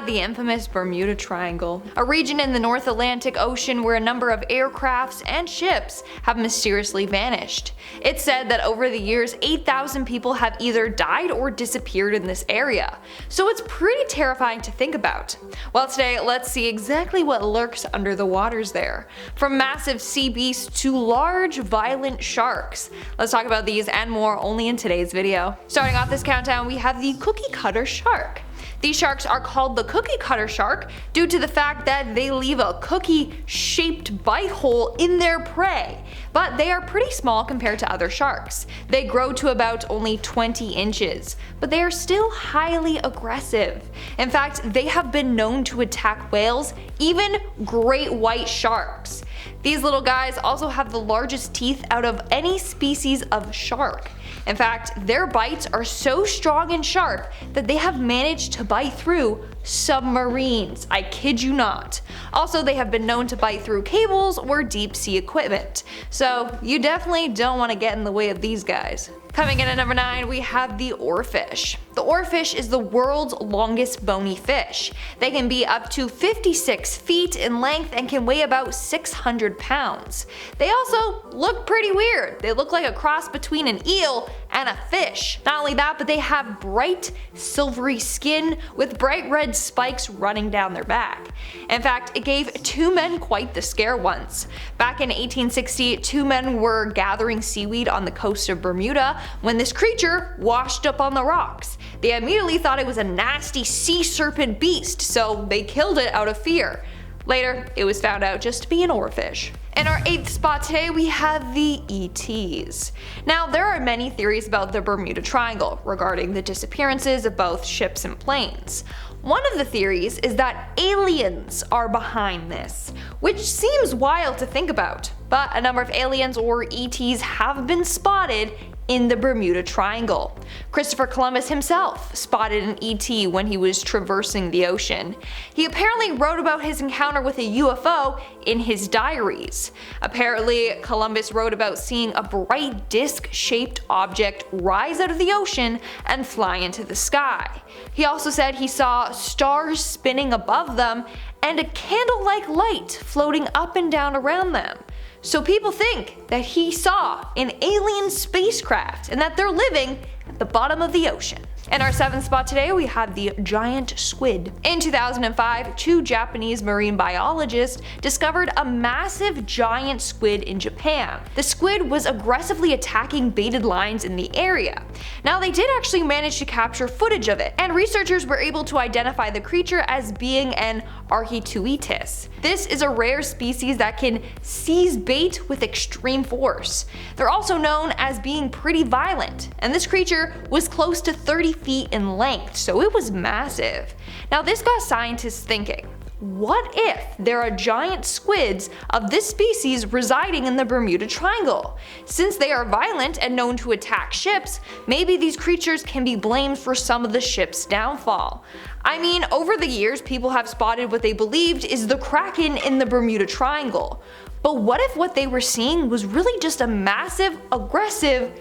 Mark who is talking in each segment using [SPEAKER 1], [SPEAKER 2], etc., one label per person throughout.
[SPEAKER 1] the infamous Bermuda Triangle, a region in the North Atlantic Ocean where a number of aircrafts and ships have mysteriously vanished. It's said that over the years 8,000 people have either died or disappeared in this area, so it's pretty terrifying to think about. Well, today let's see exactly what lurks under the waters there, from massive sea beasts to large violent sharks. Let's talk about these and more only in today's video. Starting off this countdown, we have the cookie cutter shark. These sharks are called the cookie cutter shark due to the fact that they leave a cookie-shaped bite hole in their prey, but they are pretty small compared to other sharks. They grow to about only 20 inches, but they are still highly aggressive. In fact, they have been known to attack whales, even great white sharks. These little guys also have the largest teeth out of any species of shark. In fact, their bites are so strong and sharp that they have managed to bite through submarines. I kid you not. Also, they have been known to bite through cables or deep sea equipment. So you definitely don't want to get in the way of these guys. Coming in at number 9, we have the oarfish. The oarfish is the world's longest bony fish. They can be up to 56 feet in length and can weigh about 600 pounds. They also look pretty weird. They look like a cross between an eel and a fish. Not only that, but they have bright silvery skin with bright red spikes running down their back. In fact, it gave 2 men quite the scare once. Back in 1860, 2 men were gathering seaweed on the coast of Bermuda when this creature washed up on the rocks. They immediately thought it was a nasty sea serpent beast, so they killed it out of fear. Later, it was found out just to be an oarfish. In our 8th spot today, we have the ETs. Now, there are many theories about the Bermuda Triangle regarding the disappearances of both ships and planes. One of the theories is that aliens are behind this, which seems wild to think about, but a number of aliens or ETs have been spotted in the Bermuda Triangle. Christopher Columbus himself spotted an ET when he was traversing the ocean. He apparently wrote about his encounter with a UFO in his diaries. Apparently, Columbus wrote about seeing a bright disc-shaped object rise out of the ocean and fly into the sky. He also said he saw stars spinning above them and a candle-like light floating up and down around them. So people think that he saw an alien spacecraft and that they're living at the bottom of the ocean. In our 7th spot today, we have the giant squid. In 2005, 2 Japanese marine biologists discovered a massive giant squid in Japan. The squid was aggressively attacking baited lines in the area. Now, they did actually manage to capture footage of it, and researchers were able to identify the creature as being an Archituetus. This is a rare species that can seize bait with extreme force. They're also known as being pretty violent, and this creature was close to 30 feet in length, so it was massive. Now, this got scientists thinking, what if there are giant squids of this species residing in the Bermuda Triangle? Since they are violent and known to attack ships, maybe these creatures can be blamed for some of the ship's downfall. I mean, over the years, people have spotted what they believed is the Kraken in the Bermuda Triangle. But what if what they were seeing was really just a massive, aggressive,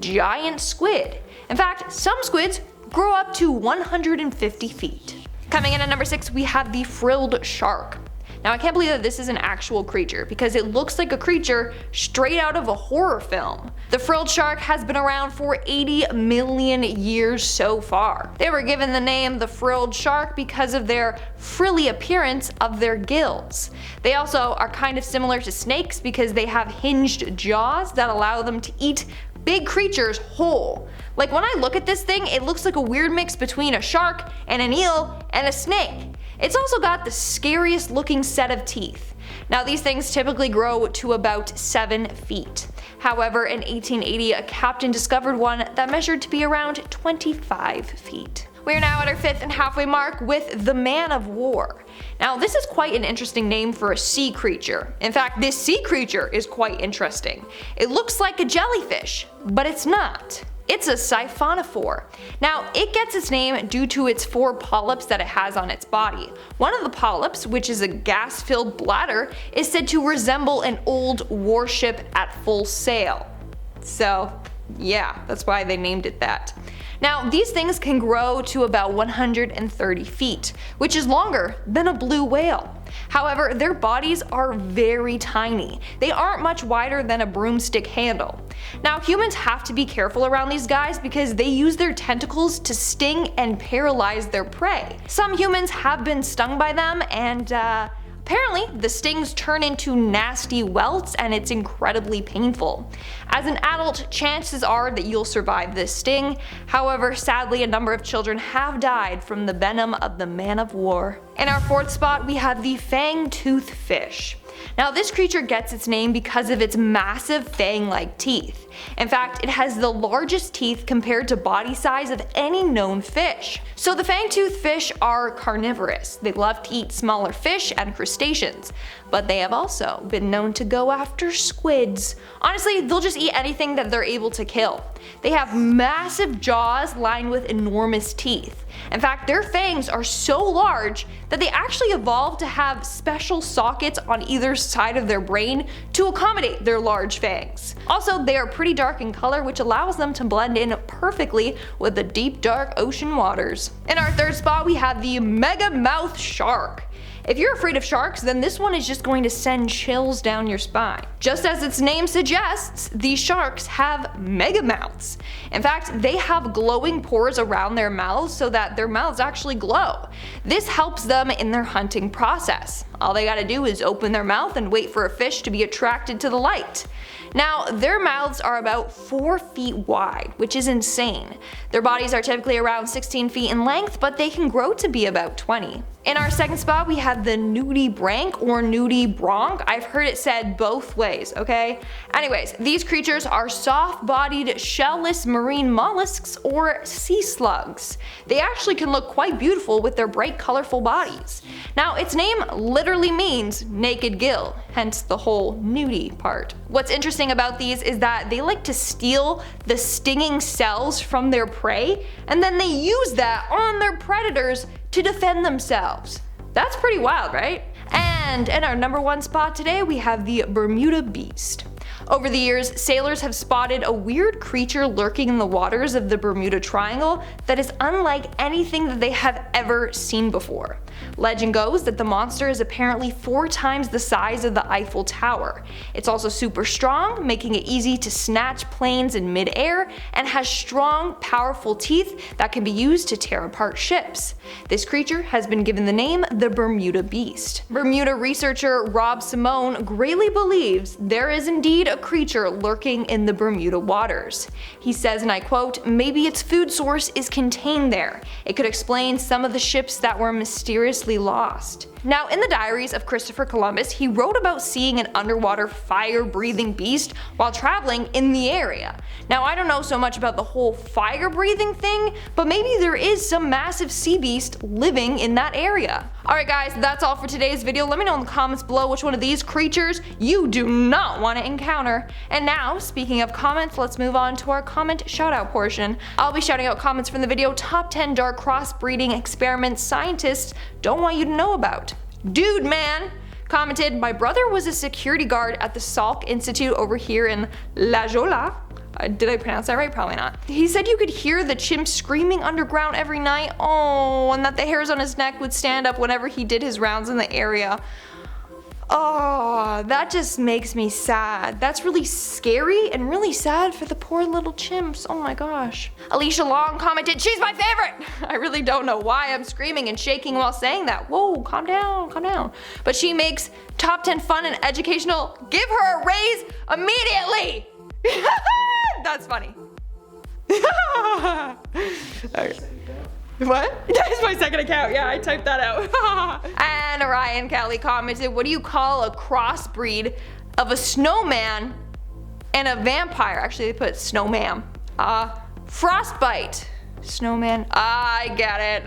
[SPEAKER 1] giant squid? In fact, some squids grow up to 150 feet. Coming in at number 6, we have the frilled shark. Now, I can't believe that this is an actual creature because it looks like a creature straight out of a horror film. The frilled shark has been around for 80 million years so far. They were given the name the frilled shark because of their frilly appearance of their gills. They also are kind of similar to snakes because they have hinged jaws that allow them to eat big creatures whole. Like, when I look at this thing, it looks like a weird mix between a shark and an eel and a snake. It's also got the scariest looking set of teeth. Now, these things typically grow to about 7 feet. However, in 1880, a captain discovered one that measured to be around 25 feet. We are now at our 5th and halfway mark with the man of war. Now, this is quite an interesting name for a sea creature. In fact, this sea creature is quite interesting. It looks like a jellyfish, but it's not. It's a siphonophore. Now, it gets its name due to its 4 polyps that it has on its body. One of the polyps, which is a gas-filled bladder, is said to resemble an old warship at full sail. So, yeah, that's why they named it that. Now, these things can grow to about 130 feet, which is longer than a blue whale. However, their bodies are very tiny. They aren't much wider than a broomstick handle. Now, humans have to be careful around these guys because they use their tentacles to sting and paralyze their prey. Some humans have been stung by them, and apparently, the stings turn into nasty welts and it's incredibly painful. As an adult, chances are that you'll survive this sting. However, sadly, a number of children have died from the venom of the man of war. In our fourth spot, we have the Fangtooth Fish. Now, this creature gets its name because of its massive fang-like teeth. In fact, it has the largest teeth compared to body size of any known fish. So the fangtooth fish are carnivorous. They love to eat smaller fish and crustaceans, but they have also been known to go after squids. Honestly, they'll just eat anything that they're able to kill. They have massive jaws lined with enormous teeth. In fact, their fangs are so large that they actually evolved to have special sockets on either side of their brain to accommodate their large fangs. Also, they are pretty dark in color, which allows them to blend in perfectly with the deep dark ocean waters. In our third spot, we have the Megamouth Shark. If you're afraid of sharks, then this one is just going to send chills down your spine. Just as its name suggests, these sharks have megamouths. In fact, they have glowing pores around their mouths so that their mouths actually glow. This helps them in their hunting process. All they gotta do is open their mouth and wait for a fish to be attracted to the light. Now, their mouths are about 4 feet wide, which is insane. Their bodies are typically around 16 feet in length, but they can grow to be about 20. In our second spot, we have the Nudibranch or Nudibranch. I've heard it said both ways, okay? Anyways, these creatures are soft-bodied, shell-less marine mollusks or sea slugs. They actually can look quite beautiful with their bright, colorful bodies. Now, its name literally means naked gill, hence the whole nudie part. What's interesting about these is that they like to steal the stinging cells from their prey, and then they use that on their predators to defend themselves. That's pretty wild, right? And in our number one spot today, we have the Bermuda Beast. Over the years, sailors have spotted a weird creature lurking in the waters of the Bermuda Triangle that is unlike anything that they have ever seen before. Legend goes that the monster is apparently 4 times the size of the Eiffel Tower. It's also super strong, making it easy to snatch planes in mid-air, and has strong, powerful teeth that can be used to tear apart ships. This creature has been given the name the Bermuda Beast. Bermuda researcher Rob Simone greatly believes there is indeed a creature lurking in the Bermuda waters. He says, and I quote, "Maybe its food source is contained there. It could explain some of the ships that were mysteriously lost." Now, in the diaries of Christopher Columbus, he wrote about seeing an underwater fire-breathing beast while traveling in the area. Now, I don't know so much about the whole fire-breathing thing, but maybe there is some massive sea beast living in that area. Alright guys, that's all for today's video. Let me know in the comments below which one of these creatures you do not want to encounter. And now, speaking of comments, let's move on to our comment shoutout portion. I'll be shouting out comments from the video Top 10 Dark Crossbreeding Experiments Scientists Don't Want You to Know About. Dude Man commented, "My brother was a security guard at the Salk Institute over here in La Jolla." Did I pronounce that right? Probably not. He said you could hear the chimp screaming underground every night. Oh, and that the hairs on his neck would stand up whenever he did his rounds in the area. Oh, that just makes me sad. That's really scary and really sad for the poor little chimps. Oh my gosh. Alicia Long commented, "She's my favorite." I really don't know why I'm screaming and shaking while saying that. Whoa, calm down, calm down. But she makes top 10 fun and educational. Give her a raise immediately. That's funny. Okay. What? That's my second account. Yeah, I typed that out. And Ryan Kelly commented, "What do you call a crossbreed of a snowman and a vampire?" Actually, they put snowman. Frostbite. Snowman. I get it.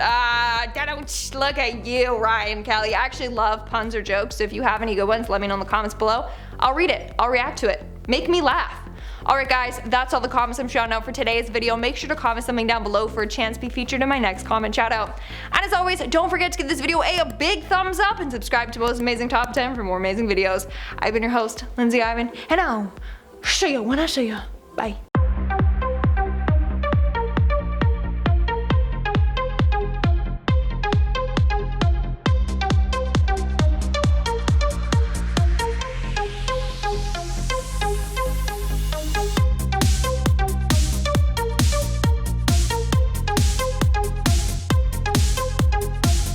[SPEAKER 1] Don't look at you, Ryan Kelly. I actually love puns or jokes, so if you have any good ones, let me know in the comments below. I'll read it. I'll react to it. Make me laugh. Alright guys, that's all the comments I'm shouting out for today's video. Make sure to comment something down below for a chance to be featured in my next comment shout out. And as always, don't forget to give this video a big thumbs up and subscribe to Most Amazing Top 10 for more amazing videos. I've been your host, Lindsay Ivan, and I'll see you when I see you. Bye.